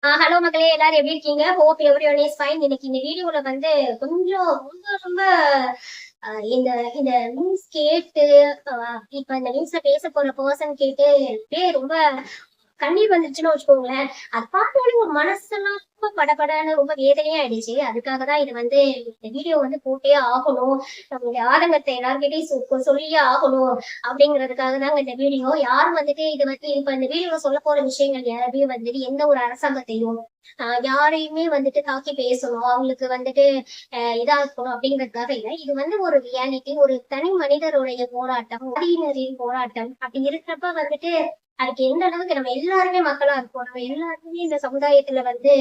Hello மக்களே, எல்லாரும் எப்படி இருக்கீங்க? Hope everyone is fine. இன்னைக்கு இந்த வீடியோல வந்து கொஞ்சம் ரொம்ப ரொம்ப இந்த இந்த நியூஸ் கேட்டு இப்ப இந்த நியூஸ்ல பேச போற பர்சன் கேட்டு அப்படியே ரொம்ப கண்ணீர் வந்துருச்சுன்னு வச்சுக்கோங்களேன். அது பார்த்தோன்னே ஒரு மனசெல்லாம் ரொம்ப படபடன்னு ரொம்ப வேதனையா ஆயிடுச்சு. அதுக்காக தான் இது வந்து இந்த வீடியோ வந்து போட்டே ஆகணும். நம்மளுடைய ஆதங்கத்தை எல்லார்கிட்டயும் சொல்லியே ஆகணும் அப்படிங்கிறதுக்காக தாங்க இந்த வீடியோ. யாரும் வந்துட்டு இது வந்து இப்ப இந்த வீடியோல சொல்ல போற விஷயங்கள் யாரையுமே வந்துட்டு எந்த ஒரு அரசாங்கத்தையும் யாரையுமே வந்துட்டு தாக்கி பேசணும், அவங்களுக்கு வந்துட்டு இதா இருக்கணும் அப்படிங்கிறதுக்காக இல்லை. இது வந்து ஒரு ரியாலிட்டி, ஒரு தனி மனிதருடைய போராட்டம், மனிதரின் போராட்டம். அப்படி இருக்கிறப்ப வந்துட்டு அதுக்கு எந்த அளவுக்கு நம்ம எல்லாருமே மக்களா இருக்கோம், நம்ம எல்லாருமே இந்த சமுதாயத்துல வந்து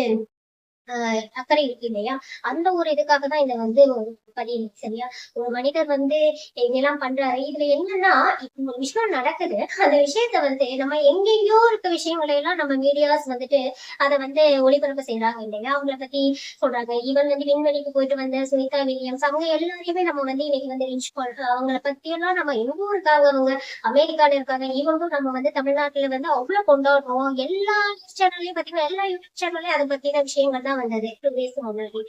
அக்கறை இருக்கு இல்லையா? அந்த ஒரு இதுக்காக தான் இத வந்து ஒரு பதிவு. சரியா? ஒரு மனிதர் வந்து இதெல்லாம் பண்றாரு. இதுல என்னன்னா, இப்ப ஒரு விஷயம் நடக்குது. அந்த விஷயத்த வந்து நம்ம எங்கெங்கேயோ இருக்க விஷயங்களை எல்லாம் நம்ம மீடியாஸ் வந்துட்டு அத வந்து ஒளிபரப்பு செய்றாங்க இல்லையா? அவங்கள பத்தி சொல்றாங்க. ஈவன் வந்து விண்வெளிக்கு போயிட்டு வந்த சுனிதா வில்லியம்ஸ் அவங்க எல்லாரையுமே நம்ம வந்து இன்னைக்கு வந்து ரீச் பண்றோம். அவங்கள பத்தி எல்லாம் நம்ம எங்கோ இருக்காங்க அவங்க. அமெரிக்கால இருக்காங்க. ஈவனும் நம்ம வந்து தமிழ்நாட்டுல வந்து அவ்வளவு கொண்டாடுறோம். எல்லா நியூஸ் சேனல்லயும் பாத்தீங்கன்னா, எல்லா யூடியூப் சேனல்லயும் அதை பத்தின விஷயங்கள் தான் வந்தது 2 டேஸ்க்கு முன்னாடி.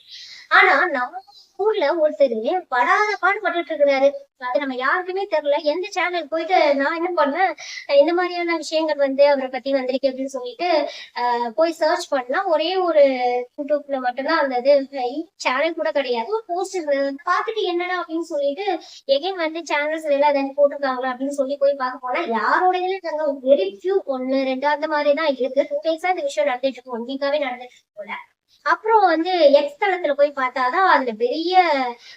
ஆனா நம்ம ஊர்ல ஒருத்தரு படாத பாடுபட்டுட்டு இருக்கிறாரு. அது நம்ம யாருக்குமே தெரியல. எந்த சேனல் போயிட்டு நான் என்ன பண்ணேன், இந்த மாதிரியான விஷயங்கள் வந்து அவரை பத்தி வந்திருக்கு அப்படின்னு சொல்லிட்டு போய் சர்ச் பண்ணா ஒரே ஒரு யூடியூப்ல மட்டும்தான் அந்த இது சேனல் கூட கிடையாது. ஒரு போஸ்ட் இருந்தது. பார்த்துட்டு என்னடா அப்படின்னு சொல்லிட்டு எகைன் வந்து சேனல்ஸ் எல்லாம் ஏதாவது போட்டிருக்காங்களா அப்படின்னு சொல்லி போய் பார்க்க போனா யாரோட இதுல வெரி ஃபியூ 1 2 அந்த மாதிரி தான் இருக்கு. 2 டேஸா இந்த விஷயம் நடந்துட்டு இருக்கு. 1 வீக்காவே நடந்துட்டு இருக்கு போல. அப்புறம் வந்து எக்ஸ் தளத்துல போய் பார்த்தாதான் அதுல பெரிய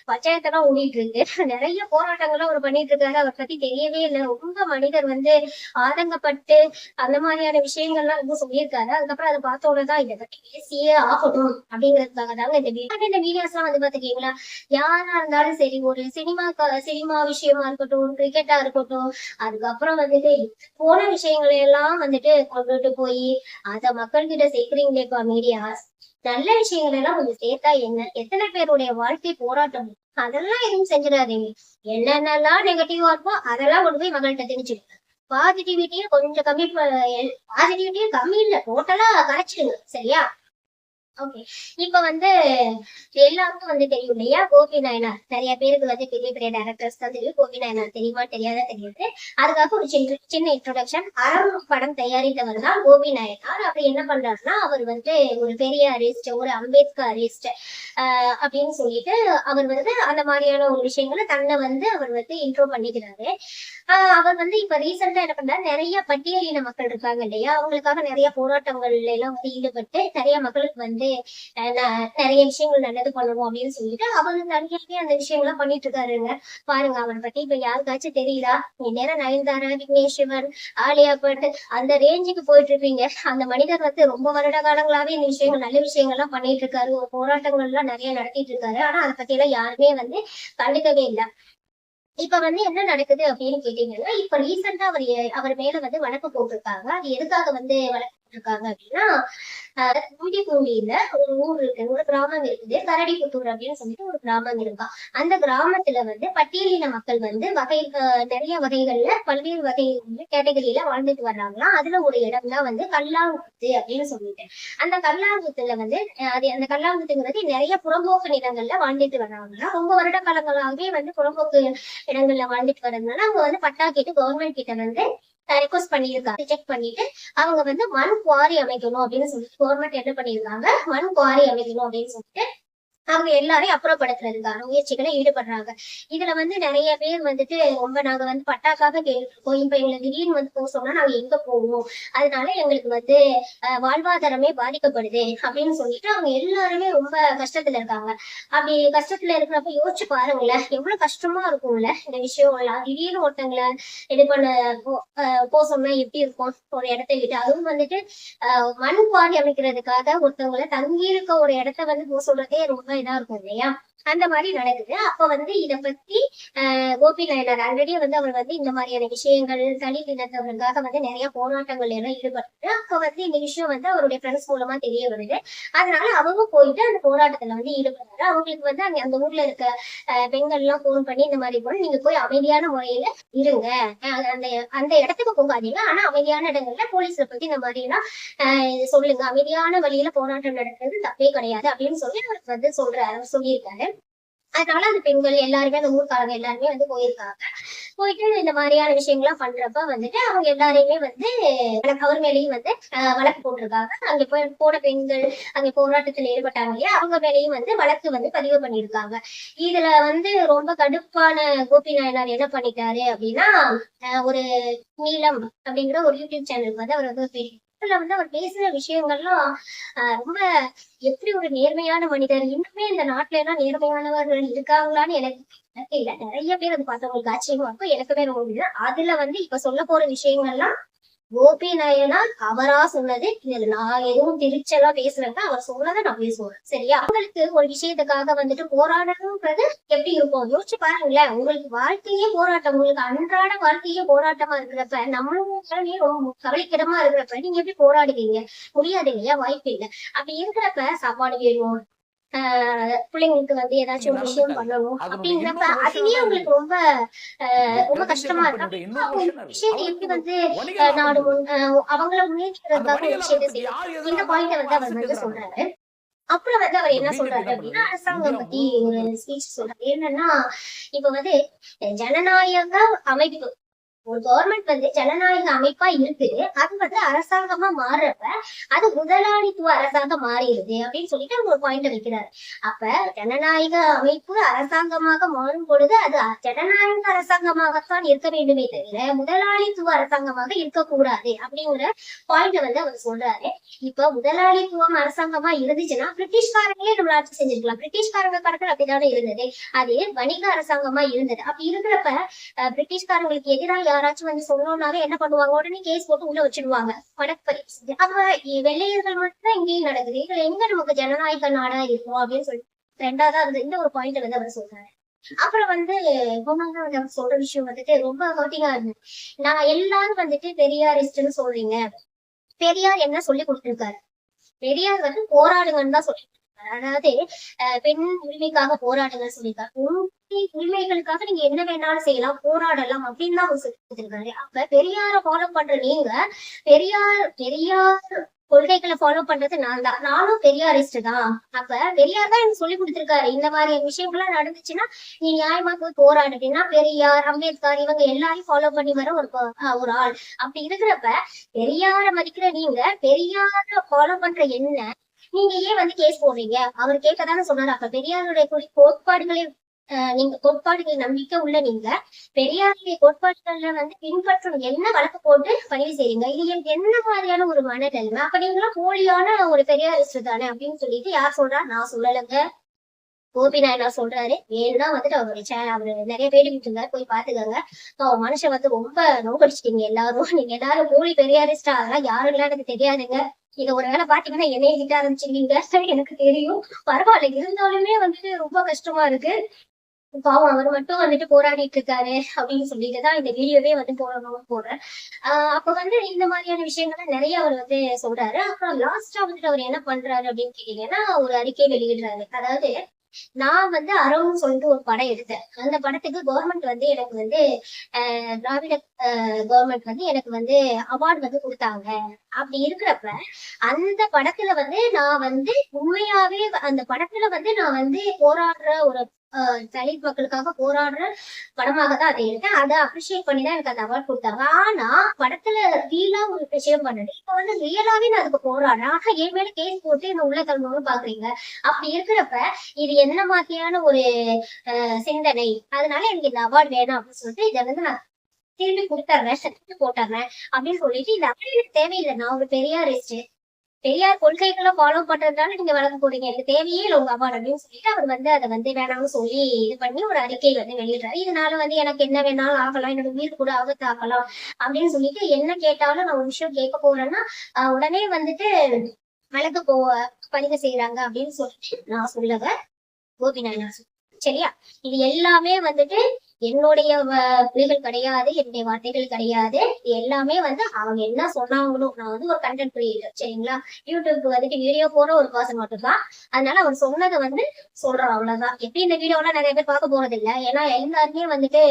பஞ்சாயத்தெல்லாம் ஓடிட்டு இருக்கு. நிறைய போராட்டங்கள்லாம் அவர் பண்ணிட்டு இருக்காரு. அவரை பத்தி தெரியவே இல்லை. ரொம்ப மனிதர் வந்து ஆதங்கப்பட்டு அந்த மாதிரியான விஷயங்கள்லாம் வந்து சொல்லியிருக்காரு. அதுக்கப்புறம் அதை பார்த்தோன்னே தான் இதை பத்தி பேசியே ஆகணும் அப்படிங்கிறதுக்காக தாங்க இந்த வீடியோஸ் எல்லாம் வந்து பாத்துக்கீங்களா? யாரா இருந்தாலும் சரி, ஒரு சினிமா விஷயமா இருக்கட்டும், கிரிக்கெட்டா இருக்கட்டும், அதுக்கப்புறம் வந்துட்டு போன விஷயங்களை எல்லாம் வந்துட்டு கொண்டுட்டு போய் அத மக்கள் கிட்ட சேர்க்கிறீங்களேப்பா மீடியாஸ். நல்ல விஷயங்கள் எல்லாம் கொஞ்சம் சேர்த்தா என்ன? எத்தனை பேருடைய வாழ்க்கை போராட்டம் அதெல்லாம் எதுவும் செஞ்சிடாதீங்க. என்னென்னலாம் நெகட்டிவா இருக்கோ அதெல்லாம் கொண்டு போய் மக்கள்கிட்ட திணிச்சிடுங்க. பாசிட்டிவிட்டியும் கொஞ்சம் கம்மி பாசிட்டிவிட்டியும் கம்மி இல்ல, டோட்டலா கரைச்சிடுங்க. சரியா? ஓகே. இப்ப வந்து எல்லாருக்கும் வந்து தெரியும் இல்லையா? கோபி நாயனார். நிறைய பேருக்கு வந்து பெரிய பெரிய டைரக்டர்ஸ் தான் தெரியும். கோபி நாயனார் தெரியுமா தெரியாதா தெரியாது. அதுக்காக ஒரு சின்ன சின்ன இன்ட்ரோடக்ஷன். அறம் படம் தயாரித்தவர் தான் கோபி நாயனார். அப்படி என்ன பண்றாருன்னா, அவர் வந்து ஒரு பெரிய அரிஸ்ட், ஒரு அம்பேத்கர் அரிஸ்ட் அப்படின்னு சொல்லிட்டு அவர் வந்து அந்த மாதிரியான ஒரு விஷயங்களை தன்னை வந்து அவர் வந்து இன்ட்ரோ பண்ணிக்கிறாரு. அவர் வந்து இப்ப ரீசெண்டா என்ன பண்றாரு, நிறைய பட்டியலின மக்கள் இருக்காங்க இல்லையா? அவங்களுக்காக நிறைய போராட்டங்கள்ல எல்லாம் வந்து ஈடுபட்டு நிறைய மக்களுக்கு வந்து நிறைய விஷயங்கள் நல்லது பண்ணணும் அப்படின்னு சொல்லிட்டு அவர் நிறையவே அந்த விஷயங்கள்லாம் பண்ணிட்டு இருக்காருங்க. பாருங்க, அவரை பத்தி இப்ப யாருக்காச்சும் தெரியுதா? இந்நேரம் நயன்தாரா, விக்னேஷ் சிவன், ஆலியா பட் அந்த ரேஞ்சுக்கு போயிட்டு இருப்பீங்க. அந்த மனிதர் வந்து ரொம்ப வருட காலங்களாவே இந்த விஷயங்கள் நல்ல விஷயங்கள்லாம் பண்ணிட்டு இருக்காரு. ஒரு போராட்டங்கள் எல்லாம் நிறைய நடத்திட்டு இருக்காரு. ஆனா அதை பத்தி எல்லாம் யாருமே வந்து கண்டுக்கவே இல்லை. இப்ப வந்து என்ன நடக்குது அப்படின்னு கேட்டீங்கன்னா, இப்ப ரீசெண்டா அவர் மேல வந்து வழக்கு போட்டிருக்காங்க. அது எதுக்காக வந்து வழக்கு போட்டிருக்காங்க அப்படின்னா, தூத்துக்குடியில ஒரு ஊர் இருக்கு, ஒரு கிராமம் இருக்குது. கரடிப்புத்தூர் அப்படின்னு சொல்லிட்டு ஒரு கிராமம் இருக்கா. அந்த கிராமத்துல வந்து பட்டியலின மக்கள் வந்து நிறைய வகைகள்ல பல்வேறு வகை கேட்டகரியில வாழ்ந்துட்டு வர்றாங்களாம். அதுல ஒரு இடம் தான் வந்து கல்லாங்குத்து அப்படின்னு சொல்லிட்டு. அந்த கல்லாங்குத்துல வந்து அந்த கல்லாங்குத்துங்கிறது நிறைய புறம்போக்கு நிலங்கள்ல வாழ்ந்துட்டு வர்றாங்களாம். ரொம்ப வருட காலங்களாகவே வந்து புறம்போக்கு இடங்கள்ல வாழ்ந்துட்டு வர்றதுனால அவங்க வந்து பட்டா கேட்டு கவர்மெண்ட் கிட்ட வந்து ரெக்வஸ்ட் பண்ணியிருக்காங்க. ரிஜெக்ட் பண்ணிட்டு அவங்க வந்து மண் குவாரி அமைக்கணும் அப்படின்னு சொல்லிட்டு கவர்மெண்ட் என்ன பண்ணியிருக்காங்க, மண் குவாரி அமைக்கணும் அப்படின்னு சொல்லிட்டு அவங்க எல்லாரையும் அப்புறப்படுத்துறதுக்கான முயற்சிகளை ஈடுபடுறாங்க. இதுல வந்து நிறைய பேர் வந்துட்டு ரொம்ப நாங்க வந்து பட்டாக்காக கேட்டுருக்கோம். இப்ப எங்களை திடீர்னு வந்து போக சொன்னா நாங்க எங்க போவோம்? அதனால எங்களுக்கு வந்து வாழ்வாதாரமே பாதிக்கப்படுது அப்படின்னு சொல்லிட்டு அவங்க எல்லாருமே ரொம்ப கஷ்டத்துல இருக்காங்க. அப்படி கஷ்டத்துல இருக்கிறப்ப யோசிச்சு பாருங்களேன், எவ்வளவு கஷ்டமா இருக்கும்ல இந்த விஷயம் எல்லாம். திடீர்னு ஒருத்தங்களை இது பண்ண போக சொன்னா எப்படி இருக்கும் ஒரு இடத்தை விட்டு? அதுவும் வந்துட்டு மண் குவாரி அமைக்கிறதுக்காக ஒருத்தவங்களை தங்கி இருக்க ஒரு இடத்த வந்து போக சொல்றதே ரொம்ப இதா இருக்கும் இல்லையா? அந்த மாதிரி நடக்குது. அப்ப இத பத்தி கோபி நாயனார் ஆல்ரெடி அவர் இந்த மாதிரியான விஷயங்கள் தலித் இனத்தவர்களுக்காக நிறைய போராட்டங்கள் எல்லாம் ஈடுபட்டு அப்ப இந்த விஷயம் அவருடைய ஃப்ரெண்ட்ஸ் மூலமா தெரிய வருது. அதனால அவங்க போயிட்டு அந்த போராட்டத்துல ஈடுபடுறாரு. அவங்களுக்கு அந்த ஊர்ல இருக்க பெண்கள் எல்லாம் போன் பண்ணி இந்த மாதிரி போல நீங்க போய் அமைதியான முறையில இருங்க, அந்த அந்த இடத்துக்கு போகாதீங்க, ஆனா அமைதியான இடங்கள்ல போலீஸை பத்தி இந்த மாதிரி எல்லாம் சொல்லுங்க, அமைதியான வழியில போராட்டம் நடத்துறது தப்பே கிடையாது அப்படின்னு சொல்லி அவருக்கு சொல்றாரு, சொல்லியிருக்காரு. அதனால அந்த பெண்கள் எல்லாருமே அந்த ஊர்க்காரங்க எல்லாருமே போயிருக்காங்க. போயிட்டு இந்த மாதிரியான விஷயங்கள்லாம் பண்றப்ப அவங்க எல்லாரையுமே அவர் மேலேயும் வழக்கு போட்டிருக்காங்க. அங்க போன பெண்கள் அங்க போராட்டத்தில் ஈடுபட்டாங்க இல்லையா, அவங்க மேலேயும் வழக்கு பதிவு பண்ணியிருக்காங்க. இதுல ரொம்ப கடுப்பான கோபி நாயனார் என்ன பண்ணிட்டாரு அப்படின்னா, ஒரு நீலம் அப்படிங்கிற ஒரு யூடியூப் சேனலுக்கு அவர் அவர் பேசுற விஷயங்கள்லாம் ரொம்ப எப்படி ஒரு நேர்மையான மனிதர், இன்னுமே இந்த நாட்டுல எல்லாம் நேர்மையானவர்கள் இருக்காங்களான்னு எனக்கு இல்ல. நிறைய பேர் அது பார்த்தவங்களுக்கு ஆச்சரியமா இருக்கும், எனக்குமே ரொம்ப. அதுல இப்ப சொல்ல போற விஷயங்கள்லாம் கோபி நாயனார் அவரா சொன்னது. இதுல நான் எதுவும் திருச்சலா பேசுறேன்னா அவர் சொன்னதை நான் பேசுவேன், சரியா? உங்களுக்கு ஒரு விஷயத்துக்காக போராடணும்ன்றது எப்படி இருக்கும் யோசிச்சு பாருங்களேன். உங்களுக்கு வாழ்க்கையே போராட்டம், உங்களுக்கு அன்றாட வாழ்க்கையே போராட்டமா இருக்கிறப்ப, நம்மளும் ரொம்ப கவலைக்கிடமா இருக்கிறப்ப நீங்க எப்படி போராடுவீங்க? முடியாது இல்லையா, வாய்ப்பு இல்லை. அப்படி இருக்கிறப்ப சாப்பாடு வேணும், பிள்ளைங்களுக்கு ஏதாச்சும் ஒரு விஷயம் பண்ணணும் அப்படிங்கிறப்ப அதுவே உங்களுக்கு ரொம்ப ரொம்ப கஷ்டமா இருக்கு. விஷயத்தை எப்படி நாடு அவங்கள முன்னேற்றதுக்காக ஒரு விஷயத்தை செய்யும். இந்த பாயிண்ட அவர் சொல்றாரு. அப்புறம் அவர் என்ன சொல்றாரு அப்படின்னா, அரசாங்கம் பத்தி ஒரு ஸ்பீச் சொல்றாரு. என்னன்னா, இப்ப ஜனநாயக அமைப்பு, ஒரு கவர்மெண்ட் ஜனநாயக அமைப்பா இருக்குது, அது அரசாங்கமா மாறுறப்ப அது முதலாளித்துவ அரசாங்கம் மாறிடுது அப்படின்னு சொல்லிட்டு ஒரு பாயிண்ட் வைக்கிறாரு. அப்ப ஜனநாயக அமைப்பு அரசாங்கமாக மாறும் பொழுது அது ஜனநாயக அரசாங்கமாகத்தான் இருக்க வேண்டுமே தவிர முதலாளித்துவ அரசாங்கமாக இருக்கக்கூடாது அப்படிங்கிற பாயிண்ட் அவர் சொல்றாரு. இப்ப முதலாளித்துவம் அரசாங்கமா இருந்துச்சுன்னா பிரிட்டிஷ்காரங்களே நம்மள ஆட்சி செஞ்சிருக்கலாம். பிரிட்டிஷ்காரங்க கணக்கு அப்படித்தானே இருந்தது, அது வணிக அரசாங்கமா இருந்தது. அப்படி இருக்கிறப்ப பிரிட்டிஷ்காரங்களுக்கு எதிராக யாராச்சும் சொல்லணும்னாவே என்ன பண்ணுவாங்க, உடனே கேஸ் போட்டு உள்ள வச்சிருவாங்க, வழக்கு பதிவு செஞ்சு. அப்ப வெள்ளையர்கள் மட்டும் இங்கேயும் நடக்குது, இதுல எங்க நமக்கு ஜனநாயக நாடா இருக்கும் அப்படின்னு சொல்லி ரெண்டாவது இந்த ஒரு பாயிண்ட் அவர் சொல்றாரு. அப்புறம் அவர் சொல்ற விஷயம் ரொம்ப ஹர்ட்டிங்கா இருந்தது. நான் எல்லாரும் பெரியாரிஸ்ட்னு சொல்றீங்க, பெரியார் என்ன சொல்லி கொடுத்திருக்காரு? பெரியார் போராடுங்கன்னு தான் சொல்லி, அதாவது பெண் உரிமைக்காக போராடுங்கன்னு சொல்லியிருக்காரு. உரிமைகளுக்காக நீங்க என்ன வேணாலும் செய்யலாம், போராடலாம் அப்படின்னு தான் சொல்லி கொடுத்திருக்காரு. அப்ப பெரியார ஃபாலோ பண்ற நீங்க பெரியார் கொள்கைகளை ஃபாலோ பண்றது நான் தான், நானும் பெரியாரிஸ்ட் தான். அப்ப பெரியார் தான் எனக்கு சொல்லி கொடுத்திருக்காரு, இந்த மாதிரி விஷயங்கள்லாம் நடந்துச்சுன்னா நீ நியாயமா போய் போராடுறீங்கன்னா பெரியார், அம்பேத்கர் இவங்க எல்லாரையும் ஃபாலோ பண்ணி வர ஒரு ஆள். அப்படி இருக்கிறப்ப பெரியார மதிக்கிற நீங்க பெரியார ஃபாலோ பண்ற என்ன நீங்க ஏன் கேஸ் போடுறீங்க? அவர் கேட்கதானே சொன்னாரு. அப்ப பெரியாருடைய கோட்பாடுகளை நீங்க கோட்பாடுகள் நம்பிக்கை உள்ள நீங்க பெரியாருடைய கோட்பாடுகள்ல பின்பற்றும் என்ன வழக்கு போட்டு பதிவு செய்யுங்க? இது என்ன மாதிரியான ஒரு மனநிலைமை? அப்ப நீங்களாம் போலியான ஒரு பெரியாரிஸ்ட் தானே அப்படின்னு சொல்லிட்டு யார் சொல்றா? நான் சொல்லலைங்க, கோபி நாயனார் சொல்றாரு. வேணும்னா அவரு நிறைய பேர் இருந்தாரு, போய் பாத்துக்கோங்க. மனுஷன் ரொம்ப நோக்கடிச்சிட்டீங்க எல்லாரும். நீங்க எல்லாரும் போலி பெரியாரிஸ்டா அதெல்லாம் யாரும் இல்ல எனக்கு தெரியாதுங்க. இத ஒரு வேலை பாத்தீங்கன்னா என்னைய கிட்ட ஆரம்பிச்சிருவீங்க, எனக்கு தெரியும். பரவாயில்ல, இருந்தாலுமே ரொம்ப கஷ்டமா இருக்கு. பாவம் அவர் மட்டும் போராடிட்டு இருக்காரு அப்படின்னு சொல்லிட்டுதான் இந்த வீடியோவே போடணும்னு போடுறேன். அப்ப இந்த மாதிரியான விஷயங்கள்லாம் நிறைய அவர் சொல்றாரு. அப்புறம் லாஸ்டா அவர் என்ன பண்றாரு அப்படின்னு கேட்டீங்கன்னா, ஒரு அறிக்கை வெளியிடுறாரு. அதாவது நான் அறவுன்னு சொல்லிட்டு ஒரு படம் எடுத்தேன். அந்த படத்துக்கு கவர்மெண்ட் எனக்கு திராவிட கவர்மெண்ட் எனக்கு அவார்டு கொடுத்தாங்க. அப்படி இருக்கிறப்ப அந்த படத்துல நான் உண்மையாவே அந்த படத்துல நான் போராடுற ஒரு தலித் மக்களுக்காக போராடுற படமாக தான் அதை எடுத்தேன். அதை அப்ரிஷியேட் பண்ணிதான் எனக்கு அந்த அவார்ட் கொடுத்தாங்க. ஆனா படத்துல ரியலா ஒரு விஷயம் பண்ணது, இப்ப ரியலாவே நான் அதுக்கு போராடுறேன். ஆனா என் மேல கேஸ் போட்டு என்ன உள்ள தள்ளணும்னு பாக்குறீங்க. அப்படி இருக்கிறப்ப இது என்ன மாதிரியான ஒரு சிந்தனை? அதனால எனக்கு இந்த அவார்டு வேணும் அப்படின்னு சொல்லிட்டு இதை நான் திரும்பி கொடுத்துறேன், சர்டிபிகேட் போட்டுறேன் அப்படின்னு சொல்லிட்டு இந்த அப்படி எனக்கு தேவையில்லை. நான் ஒரு பெரியாரிஸ்ட், பெரியார் கொள்கைகளை ஃபாலோ பண்றதுனால நீங்க வழக்கு போடுறீங்க, எனக்கு தேவையே இல்லை உங்க அவார்டு அப்படின்னு சொல்லிட்டு அவர் அதை வேணாம்னு சொல்லி இது பண்ணி ஒரு அறிக்கை வெளியிடுறாரு. இதனால எனக்கு என்ன வேணாலும் ஆகலாம், என்னோட உயிர் கூட ஆபத்து ஆகலாம் அப்படின்னு சொல்லிட்டு என்ன கேட்டாலும் நான் ஒரு விஷயம் கேட்க போறேன்னா உடனே வழக்கு பதிவு செய்யறாங்க அப்படின்னு சொல்லிட்டு நான் சொல்லவ கோபி நாயனார் சரியா? இது எல்லாமே வந்துட்டு என்னுடைய புலிகள் கிடையாது, என்னுடைய வார்த்தைகள் கிடையாது. இது எல்லாமே வந்து அவங்க என்ன சொன்னாங்களோ, நான் வந்து ஒரு கண்டென்ட் கிரியேட்டர் சரிங்களா? யூடியூப்க்கு வந்துட்டு வீடியோ போற ஒரு பர்சன் மட்டும் தான். அதனால அவர் சொன்னதை வந்து சொல்றோம் அவ்வளவுதான். எப்படி இந்த வீடியோலாம் நிறைய பேர் பார்க்க போறது இல்ல. ஏன்னா எல்லாருமே வந்துட்டு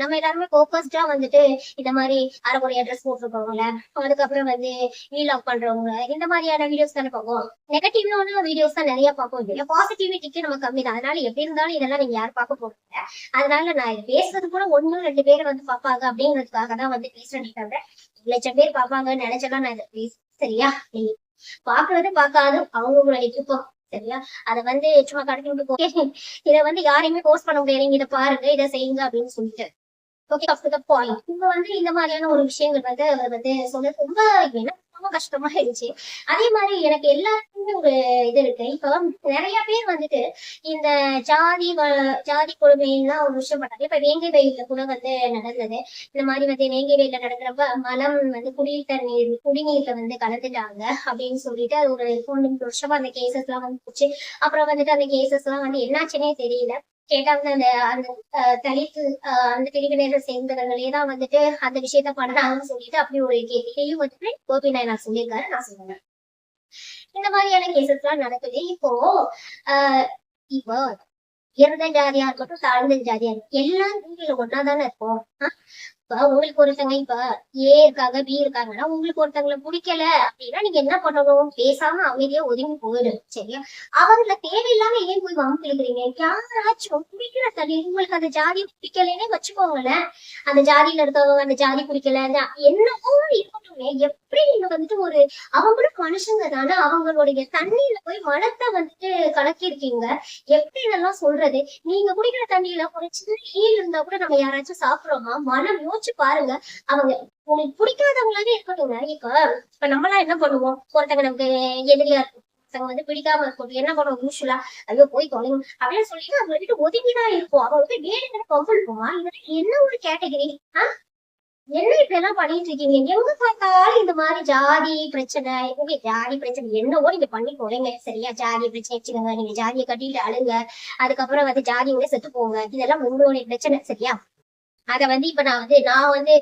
நம்ம எல்லாருமே போக்கஸ்டா வந்துட்டு இந்த மாதிரி அரைக்குறையா ட்ரெஸ் போட்டிருக்கவங்கள, அதுக்கப்புறம் வந்து வீலாக் பண்றவங்க, இந்த மாதிரியான வீடியோஸ் தானே பார்ப்போம். நெகட்டிவான வீடியோஸ் தான் நிறைய பார்ப்போம் இல்லையா? பாசிட்டிவிட்டிக்கு நம்ம கம்மி தான். அதனால எப்படி இருந்தாலும் இதெல்லாம் நீங்க யாரும் பார்க்க போறீங்க. அதனால நான் இது பேசுறது கூட 1-2 பேர் வந்து பார்ப்பாங்க அப்படிங்கிறதுக்காக தான் வந்து பேசுறேன். தவிர 1,00,000 பேர் பார்ப்பாங்கன்னு நினைச்செல்லாம் நான் இதை பேசுறேன். சரியா? நீங்க பாக்குறது பார்க்காது அவங்களுடைய விருப்பம். சரியா? அத வந்து சும்மா கடத்தி விட்டு போய் இதை வந்து யாரையுமே போஸ்ட் பண்ண முடியாது. நீங்க இதை பாருங்க, இதை செய்யுங்க அப்படின்னு சொல்லிட்டு. Okay, up to the point. இவங்க வந்து இந்த மாதிரியான ஒரு விஷயங்கள் வந்து அவர் வந்து சொல்றது ரொம்ப என்ன ரொம்ப கஷ்டமா இருந்துச்சு. அதே மாதிரி எனக்கு எல்லாருக்குமே ஒரு இது இருக்கு. இப்போ நிறைய பேர் வந்துட்டு இந்த ஜாதி கொடுமைலாம் ஒரு விஷயம் பண்ணாங்க. இப்ப வேங்கை வயல்ல கூட வந்து நடந்தது. இந்த மாதிரி வந்து வேங்கை வயல்ல நடக்கிறப்ப மலம் வந்து குடிநீர்ல வந்து கலந்துட்டாங்க அப்படின்னு சொல்லிட்டு அது ஒரு 2 வருஷமா அந்த கேசஸ் எல்லாம் வந்து போச்சு. அப்புறம் வந்துட்டு அந்த கேசஸ் எல்லாம் வந்து என்னாச்சுன்னே தெரியல. கேட்டா வந்து அந்த அந்த தலித்து அந்த பிரிவினரை சேர்ந்தவர்களே தான் வந்துட்டு அந்த விஷயத்த பண்ணாங்கன்னு சொல்லிட்டு அப்படி ஒரு கேள்வியும் வந்துட்டு கோபி நாயனார் சொல்லியிருக்காரு. நான் சொல்லுவேன் இந்த மாதிரியான கேசஸ் எல்லாம் நடக்குது. ஆஹ் இப்போ உயர்ந்த ஜாதியா இருக்கட்டும், தாழ்ந்த ஜாதியா இருக்கட்டும், எல்லாரும் வீட்டுல ஒன்னாதானே இருக்கும். இப்ப உங்களுக்கு ஒருத்தங்க இப்ப ஏ இருக்காங்க, பி இருக்காங்கன்னா உங்களுக்கு ஒருத்தங்களை பிடிக்கல அப்படின்னா நீங்க என்ன பண்ணணும்? பேசாம அமைதியா ஒதுங்கி போயிடும். சரியா? அவங்கள தேவையில்லாம ஏன் போய் வம்பு இழுக்கிறீங்க? யாராச்சும் பிடிக்கிற தள்ளி உங்களுக்கு அந்த ஜாதி பிடிக்கலன்னே வச்சுக்கோங்களேன். அந்த ஜாதியில இருக்கவங்க அந்த ஜாதி பிடிக்கல என்னவோ இருக்கட்டுமே, எப்படி நீங்க வந்துட்டு ஒரு அவங்களும் மனுஷங்க தானே, அவங்களுடைய தண்ணியில போய் மனத்தை வந்துட்டு கலக்கிருக்கீங்க. எப்படி இதெல்லாம் சொல்றது? நீங்க குடிக்கிற தண்ணியில ஒரு சின்ன ஈல் இருந்தா கூட நம்ம யாராச்சும் சாப்பிடுறோமா? மனம் யோசிச்சு பாருங்க. அவங்க உங்களுக்கு பிடிக்காதவங்களாவே இருக்கட்டுங்க. இப்ப நம்மளாம் என்ன பண்ணுவோம்? ஒருத்தங்க நமக்கு எதிரியா இருக்கும், ஒருத்தங்க வந்து பிடிக்காம இருக்கும், என்ன பண்ணுவோம்? யூஸ்வலா ஐயோ போய் தொலைங்க அப்படின்னு சொல்லிட்டு அவங்க கிட்ட ஒதுங்கிதான் இருக்கும். அவங்க வந்து வேணுங்கிற கம்பல் இதெல்லாம் என்ன ஒரு கேட்டகரி? என்ன இப்படி எல்லாம் பண்ணிட்டு இருக்கீங்க? எங்க பார்த்தாலும் இந்த மாதிரி ஜாதி பிரச்சனை, ஜாதி பிரச்சனை என்னவோ நீங்க பண்ணி போறீங்க. சரியா? ஜாதி பிரச்சனை வச்சுக்கோங்க, நீங்க ஜாதியை கட்டிட்டு அழுங்க, அதுக்கப்புறம் வந்து ஜாதியோட செத்து போங்க. இதெல்லாம் உங்களுடைய பிரச்சனை. சரியா? அத வந்து இப்ப நான் வந்து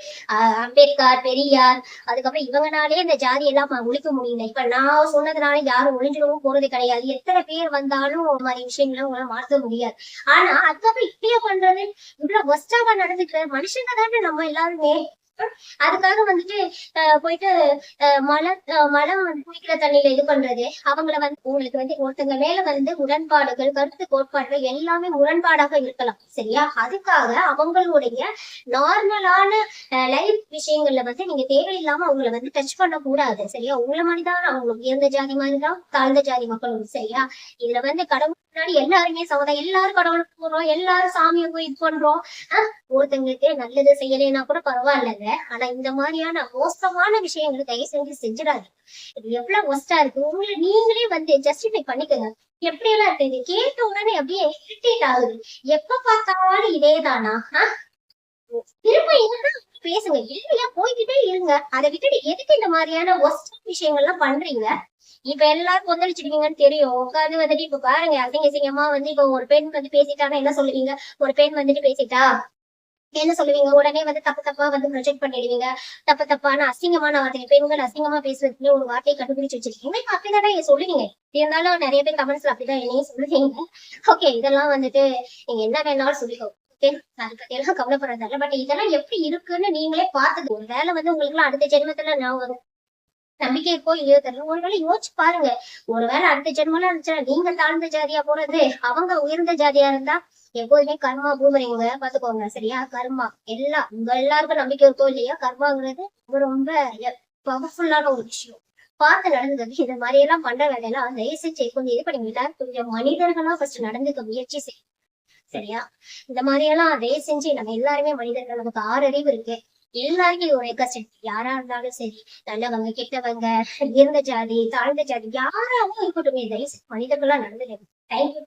அம்பேத்கர், பெரியார், அதுக்கப்புறம் இவங்கனாலே இந்த ஜாதி எல்லாம் ஒழிக்க முடியல. இப்ப நான் சொன்னதுனால யாரும் ஒழிஞ்சிடவும் போறது கிடையாது. எத்தனை பேர் வந்தாலும் ஒரு மாதிரி விஷயங்களை உங்களால மாற்ற முடியாது. ஆனா அதுக்கப்புறம் இப்படியே பண்றது இவ்வளவு ஒஸ்டாவா நடந்துக்கிற மனுஷங்க தானே நம்ம எல்லாருமே. அதுக்காக வந்துட்டு போயிட்டு மலம் குடிக்கிற தண்ணியில இது பண்றது, அவங்கள வந்து உங்களுக்கு வந்து ஒருத்தங்க மேல வந்து முரண்பாடுகள், கருத்து கோட்பாடுகள் எல்லாமே முரண்பாடாக இருக்கலாம். சரியா? அதுக்காக அவங்களுடைய நார்மலான லைஃப் விஷயங்கள்ல வந்து நீங்க தேவையில்லாம அவங்களை வந்து டச் பண்ண கூடாது. சரியா? உங்களை மாதிரிதான் அவங்களுக்கு உயர்ந்த ஜாதி மாதிரிதான் தாழ்ந்த ஜாதி மக்களும். சரியா? இதுல வந்து கடவுள் முன்னாடி எல்லாருமே சமதான். எல்லாரும் கடவுளுக்கு போறோம், எல்லாரும் சாமியை போய் இது பண்றோம். ஒருத்தங்களுக்கு நல்லது செய்யலைன்னா கூட பரவாயில்லைங்க. ஆனா இந்த மாதிரியான மோசமான விஷயங்கள் தயவு செஞ்சு செஞ்சிடாது. இது எவ்வளவு ஒஸ்டா இருக்கு. உங்களை நீங்களே வந்து ஜஸ்டிஃபை பண்ணிக்கோங்க. எப்படி எல்லாம் இருக்கு? இது கேட்ட உடனே அப்படியே இரிட்டேட் ஆகுது. எப்ப பார்த்தாலும் இதேதானா? திரும்ப பேசுங்க, இல்லையா போய்கிட்டே இருங்க. அதை விட்டுட்டு எதுக்கு இந்த மாதிரியான ஒஸ்ட் விஷயங்கள்லாம் பண்றீங்க? இப்ப எல்லாரும் கொந்தளிச்சிருக்கீங்கன்னு தெரியும். உட்காந்து வந்துட்டு இப்ப பாருங்க, அசிங்கமா வந்து இப்ப ஒரு பெண் வந்து பேசிட்டாங்கன்னா என்ன சொல்லுவீங்க? ஒரு பெண் வந்துட்டு பேசிட்டா என்ன சொல்லுவீங்க? உடனே வந்து தப்பு தப்பா வந்து ப்ரொஜெக்ட் பண்ணிடுவீங்க. தப்பான அசிங்கமான வார்த்தை. பெண்கள் அசிங்கமா பேசுறதுக்குன்னு ஒரு வார்த்தையை கண்டுபிடிச்சு வச்சிருக்கீங்க. இப்ப அப்படிதான் சொல்லுவீங்க. இருந்தாலும் நிறைய பேர் கமெண்ட்ஸ்ல அப்படிதான் என்னையும் சொல்லுவீங்க. ஓகே, இதெல்லாம் வந்துட்டு நீங்க என்ன வேணாலும் சொல்லிக்கோ. ஓகே, அதை பத்தி எல்லாம் கவலைப்படுறதில்ல. பட் இதெல்லாம் எப்படி இருக்குன்னு நீங்களே பாத்துக்கோ. ஒரு வேலை வந்து உங்களுக்கு எல்லாம் அடுத்த ஜென்மத்துல நான் ஒரு நம்பிக்கை இருக்கோ இல்லையோ தெரியல. ஒருவேளை யோசிச்சு பாருங்க. ஒருவேளை அடுத்த ஜென்மலாம் இருந்துச்சுன்னா நீங்க தாழ்ந்த ஜாதியா போறது, அவங்க உயர்ந்த ஜாதியா இருந்தா எப்போதுமே கர்மா பூமரிங்க பாத்துக்கோங்க. சரியா? கர்மா எல்லாம் உங்க எல்லாருக்கும் நம்பிக்கை இருக்கோ இல்லையா, கர்மாங்கிறது ரொம்ப பவர்ஃபுல்லான ஒரு விஷயம். பார்த்து நடந்தது. இந்த மாதிரி எல்லாம் பண்ற வேலையெல்லாம் தயவு செஞ்சு கொஞ்சம் இது பண்ணிக்கிட்டா கொஞ்சம் மனிதர்களா ஃபர்ஸ்ட் நடந்துக்க முயற்சி செய்யும். சரியா? இந்த மாதிரி எல்லாம் தயவு செஞ்சு நம்ம எல்லாருமே மனிதர்கள், நமக்கு 6 அறிவு இருக்கு. எல்லாருக்கும் ஒரு ரெக்வஸ்ட், யாரா இருந்தாலும் சரி, நல்லவங்க கெட்டவங்க, உயர்ந்த ஜாதி தாழ்ந்த ஜாதி யாராவும் இருக்கட்டும், தயவு செஞ்சு மனிதர்களா நடந்துக்க. தேங்க்யூ.